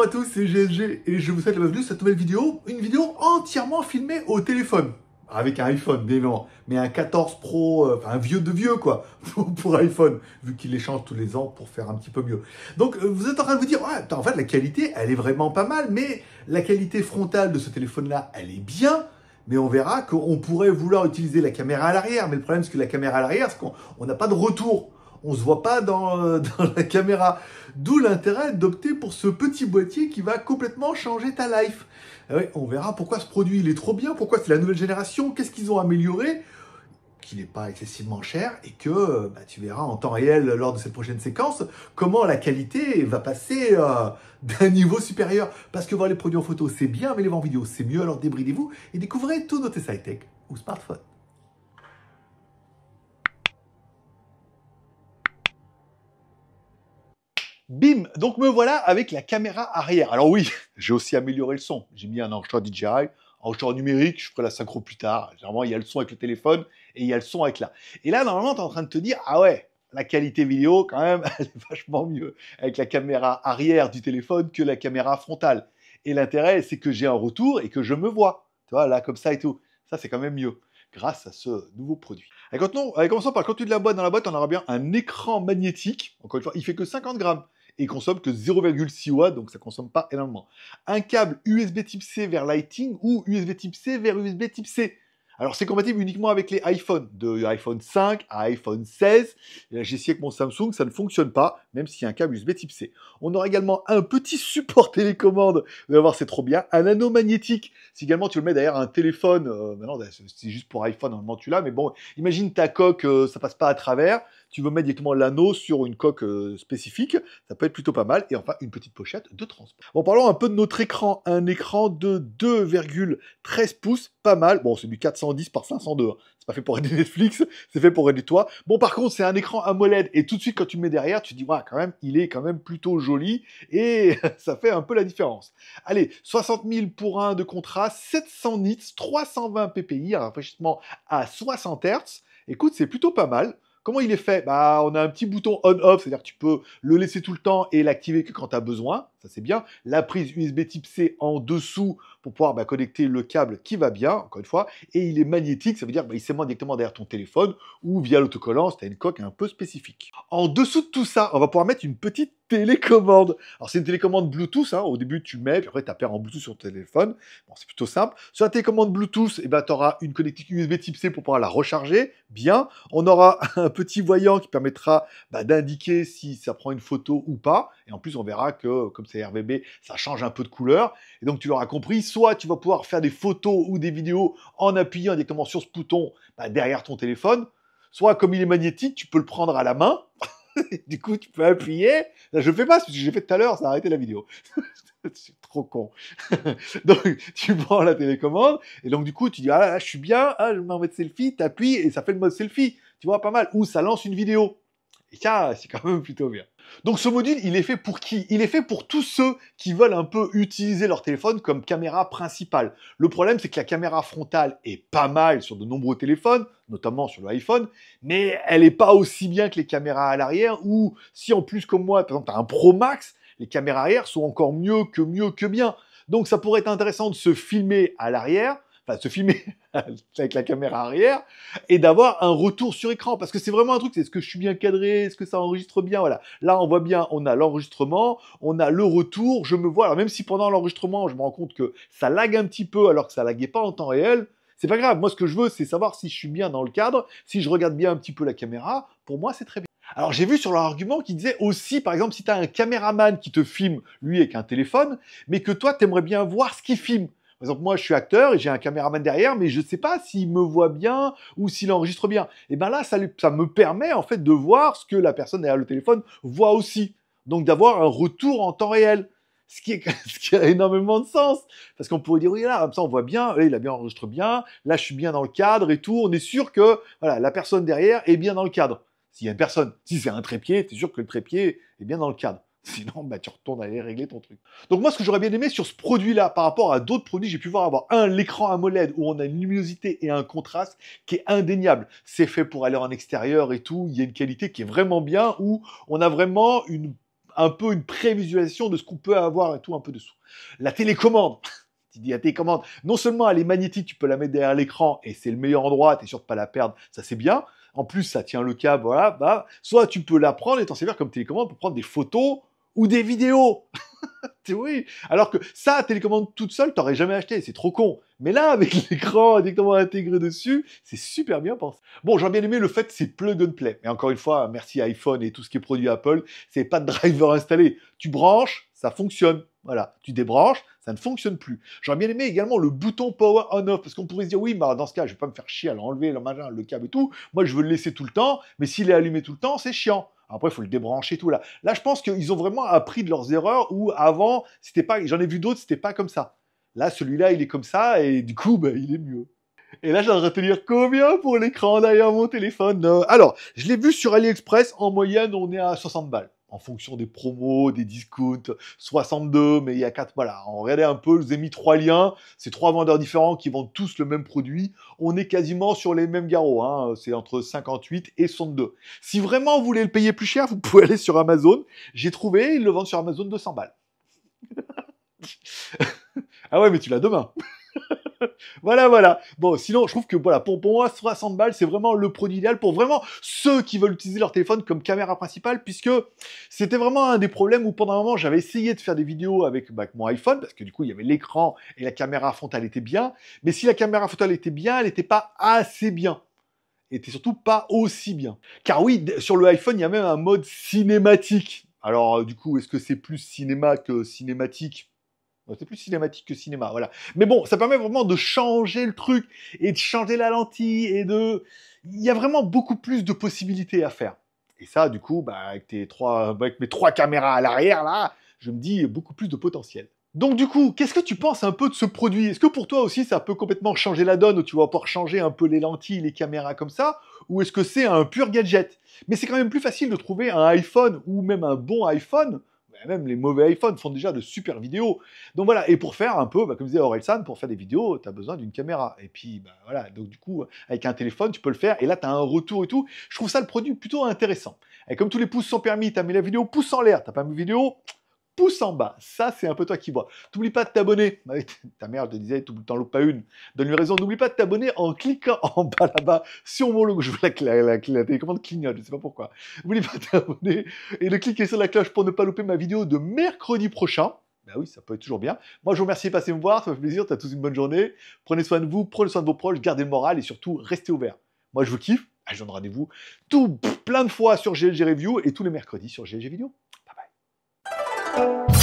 à tous, c'est GSG et je vous souhaite la bienvenue sur cette nouvelle vidéo. Une vidéo entièrement filmée au téléphone. Avec un iPhone, bien évidemment. Mais un 14 Pro, enfin un vieux de vieux quoi, pour iPhone. Vu qu'il les change tous les ans pour faire un petit peu mieux. Donc vous êtes en train de vous dire, ouais, en fait la qualité, elle est vraiment pas mal. Mais la qualité frontale de ce téléphone-là, elle est bien. Mais on verra qu'on pourrait vouloir utiliser la caméra à l'arrière. Mais le problème, c'est que la caméra à l'arrière, c'est qu'on n'a pas de retour. On ne se voit pas dans la caméra. D'où l'intérêt d'opter pour ce petit boîtier qui va complètement changer ta life. Et oui, on verra pourquoi ce produit il est trop bien, pourquoi c'est la nouvelle génération, qu'est-ce qu'ils ont amélioré, qu'il n'est pas excessivement cher et que tu verras en temps réel lors de cette prochaine séquence comment la qualité va passer d'un niveau supérieur. Parce que voir les produits en photo c'est bien, mais les voir en vidéo c'est mieux, alors débridez-vous et découvrez tous nos tests high-tech ou smartphones. Bim! Donc me voilà avec la caméra arrière. Alors oui, j'ai aussi amélioré le son. J'ai mis un enregistreur DJI, enregistreur numérique, je ferai la synchro plus tard. Généralement, il y a le son avec le téléphone et il y a le son avec là. Et là, normalement, tu es en train de te dire, ah ouais, la qualité vidéo, quand même, elle est vachement mieux avec la caméra arrière du téléphone que la caméra frontale. Et l'intérêt, c'est que j'ai un retour et que je me vois. Tu vois, là, comme ça et tout. Ça, c'est quand même mieux grâce à ce nouveau produit. Allez, commençons par le contenu de la boîte. Dans la boîte, on aura bien un écran magnétique. Encore une fois, il fait que 50 grammes et il consomme que 0,6 watts, donc ça consomme pas énormément. Un câble USB type C vers Lightning ou USB type C vers USB type C. Alors c'est compatible uniquement avec les iPhones, de iPhone 5 à iPhone 16. J'ai essayé avec mon Samsung, ça ne fonctionne pas, même s'il y a un câble USB type C. On aura également un petit support télécommande, vous allez voir c'est trop bien, un anneau magnétique. Si également tu le mets derrière un téléphone, maintenant c'est juste pour iPhone, normalement tu l'as, mais bon, imagine ta coque, ça passe pas à travers, tu veux mettre directement l'anneau sur une coque spécifique, ça peut être plutôt pas mal. Et enfin, une petite pochette de transport. Bon, parlons un peu de notre écran. Un écran de 2,13 pouces, pas mal. Bon, c'est du 410 par 502. Hein. C'est pas fait pour aider Netflix, c'est fait pour aider toi. Bon, par contre, c'est un écran AMOLED. Et tout de suite, quand tu le mets derrière, tu te dis, ouais, quand même, il est quand même plutôt joli. Et ça fait un peu la différence. Allez, 60 000 pour un de contraste, 700 nits, 320 ppi, un rafraîchissement à 60 Hz. Écoute, c'est plutôt pas mal. Comment il est fait? Bah, on a un petit bouton on-off, c'est-à-dire que tu peux le laisser tout le temps et l'activer que quand tu as besoin. Ça, c'est bien. La prise USB type C en dessous pour pouvoir connecter le câble qui va bien, encore une fois. Et il est magnétique, ça veut dire qu'il s'aimante directement derrière ton téléphone ou via l'autocollant si tu as une coque un peu spécifique. En dessous de tout ça, on va pouvoir mettre une petite télécommande. Alors, c'est une télécommande Bluetooth. Hein. Au début, tu le mets, puis après, tu appaires en Bluetooth sur ton téléphone. Bon, c'est plutôt simple. Sur la télécommande Bluetooth, tu auras une connectique USB type C pour pouvoir la recharger. Bien. On aura un petit voyant qui permettra d'indiquer si ça prend une photo ou pas. Et en plus, on verra que, comme c'est RGB, ça change un peu de couleur. Et donc, tu l'auras compris, soit tu vas pouvoir faire des photos ou des vidéos en appuyant directement sur ce bouton derrière ton téléphone, soit comme il est magnétique, tu peux le prendre à la main. Du coup, tu peux appuyer. Là, je le fais pas, parce que j'ai fait tout à l'heure, ça a arrêté la vidéo. C'est trop con. Donc, tu prends la télécommande, et donc, du coup, tu dis, ah là, je suis bien, ah, je vais m'en mettre selfie, t'appuies, et ça fait le mode selfie. Tu vois, pas mal. Ou ça lance une vidéo. Et ça, c'est quand même plutôt bien. Donc ce module, il est fait pour qui? Il est fait pour tous ceux qui veulent un peu utiliser leur téléphone comme caméra principale. Le problème, c'est que la caméra frontale est pas mal sur de nombreux téléphones, notamment sur l'iPhone, mais elle est pas aussi bien que les caméras à l'arrière, ou si en plus comme moi, par exemple, tu as un Pro Max, les caméras arrière sont encore mieux que bien. Donc ça pourrait être intéressant de se filmer à l'arrière, enfin se filmer avec la caméra arrière, et d'avoir un retour sur écran, parce que c'est vraiment un truc, c'est est-ce que je suis bien cadré, est-ce que ça enregistre bien, voilà. Là, on voit bien, on a l'enregistrement, on a le retour, je me vois, alors même si pendant l'enregistrement, je me rends compte que ça lag un petit peu, alors que ça laguait pas en temps réel, c'est pas grave, moi ce que je veux, c'est savoir si je suis bien dans le cadre, si je regarde bien un petit peu la caméra, pour moi c'est très bien. Alors j'ai vu sur leur argument qu'ils disaient aussi, par exemple, si tu as un caméraman qui te filme, lui avec un téléphone, mais que toi, tu aimerais bien voir ce qu'il filme. Par exemple, moi, je suis acteur et j'ai un caméraman derrière, mais je ne sais pas s'il me voit bien ou s'il enregistre bien. Et bien là, ça me permet en fait de voir ce que la personne derrière le téléphone voit aussi. Donc d'avoir un retour en temps réel. Ce qui a énormément de sens. Parce qu'on pourrait dire, oui, là, comme ça, on voit bien, là, il a bien enregistré bien, là, je suis bien dans le cadre et tout. On est sûr que voilà, la personne derrière est bien dans le cadre. S'il y a une personne, si c'est un trépied, tu es sûr que le trépied est bien dans le cadre. Sinon, tu retournes aller régler ton truc. Donc moi, ce que j'aurais bien aimé sur ce produit-là, par rapport à d'autres produits, j'ai pu voir avoir l'écran AMOLED où on a une luminosité et un contraste qui est indéniable. C'est fait pour aller en extérieur et tout. Il y a une qualité qui est vraiment bien où on a vraiment un peu une prévisualisation de ce qu'on peut avoir et tout un peu dessous. La télécommande. Tu dis la télécommande, non seulement elle est magnétique, tu peux la mettre derrière l'écran et c'est le meilleur endroit, t'es sûr de pas la perdre, ça c'est bien. En plus, ça tient le câble, voilà. Bah, soit tu peux la prendre et t'en servir comme télécommande pour prendre des photos ou des vidéos. Oui. Alors que ça, télécommande toute seule, t'aurais jamais acheté, c'est trop con. Mais là, avec l'écran directement intégré dessus, c'est super bien pensé. Bon, j'aurais bien aimé le fait que c'est plug and play. Mais encore une fois, merci iPhone et tout ce qui est produit Apple, c'est pas de driver installé. Tu branches, ça fonctionne. Voilà, tu débranches, ça ne fonctionne plus. J'aurais bien aimé également le bouton power on-off, parce qu'on pourrait se dire, oui, bah, dans ce cas, je vais pas me faire chier à l'enlever, le câble et tout. Moi, je veux le laisser tout le temps, mais s'il est allumé tout le temps, c'est chiant. Après, il faut le débrancher, tout là. Là, je pense qu'ils ont vraiment appris de leurs erreurs, où avant, c'était pas, j'en ai vu d'autres, c'était pas comme ça. Là, celui-là, il est comme ça, et du coup, bah, il est mieux. Et là, j'aimerais te dire combien pour l'écran derrière mon téléphone. Alors, je l'ai vu sur AliExpress, en moyenne, on est à 60 balles. En fonction des promos, des discounts, 62, mais il y a 4, voilà. On regardait un peu, je vous ai mis 3 liens. C'est 3 vendeurs différents qui vendent tous le même produit. On est quasiment sur les mêmes garrots, hein. C'est entre 58 et 62. Si vraiment vous voulez le payer plus cher, vous pouvez aller sur Amazon. J'ai trouvé, ils le vendent sur Amazon 200 balles. Ah ouais, mais tu l'as demain. Voilà, voilà. Bon, sinon, je trouve que voilà, pour moi, 60 balles, c'est vraiment le produit idéal pour vraiment ceux qui veulent utiliser leur téléphone comme caméra principale, puisque c'était vraiment un des problèmes où pendant un moment, j'avais essayé de faire des vidéos avec mon iPhone, parce que du coup, il y avait l'écran et la caméra frontale était bien. Mais si la caméra frontale était bien, elle n'était pas assez bien. Elle était surtout pas aussi bien. Car oui, sur le iPhone, il y a même un mode cinématique. Alors, du coup, est-ce que c'est plus cinéma que cinématique? C'est plus cinématique que cinéma, voilà. Mais bon, ça permet vraiment de changer le truc et de changer la lentille et de... Il y a vraiment beaucoup plus de possibilités à faire. Et ça, du coup, bah, avec mes 3 caméras à l'arrière, là, je me dis beaucoup plus de potentiel. Donc du coup, qu'est-ce que tu penses un peu de ce produit? Est-ce que pour toi aussi, ça peut complètement changer la donne, où tu vas pouvoir changer un peu les lentilles, les caméras comme ça? Ou est-ce que c'est un pur gadget? Mais c'est quand même plus facile de trouver un iPhone, ou même un bon iPhone. Même les mauvais iPhones font déjà de super vidéos. Donc voilà, et pour faire un peu, comme disait Orelsan, pour faire des vidéos, tu as besoin d'une caméra. Et puis bah, voilà, donc du coup, avec un téléphone, tu peux le faire, et là, tu as un retour et tout. Je trouve ça le produit plutôt intéressant. Et comme tous les pouces sont permis, tu as mis la vidéo pouce en l'air, t'as pas mis vidéo pouce en bas. Ça, c'est un peu toi qui vois. T'oublies pas de t'abonner. Ta mère te disait, t'en loupes pas une. Donne-lui raison. N'oublie pas de t'abonner en cliquant en bas là-bas sur mon logo. Je vois la télécommande clignote, je sais pas pourquoi. N'oublie pas de t'abonner et de cliquer sur la cloche pour ne pas louper ma vidéo de mercredi prochain. Bah oui, ça peut être toujours bien. Moi, je vous remercie de passer me voir. Ça me fait plaisir. T'as tous une bonne journée. Prenez soin de vous, prenez soin de vos proches, gardez le moral et surtout, restez ouverts. Moi, je vous kiffe. Je donne rendez-vous plein de fois sur GLG Review et tous les mercredis sur GLG Vidéo. Bye bye.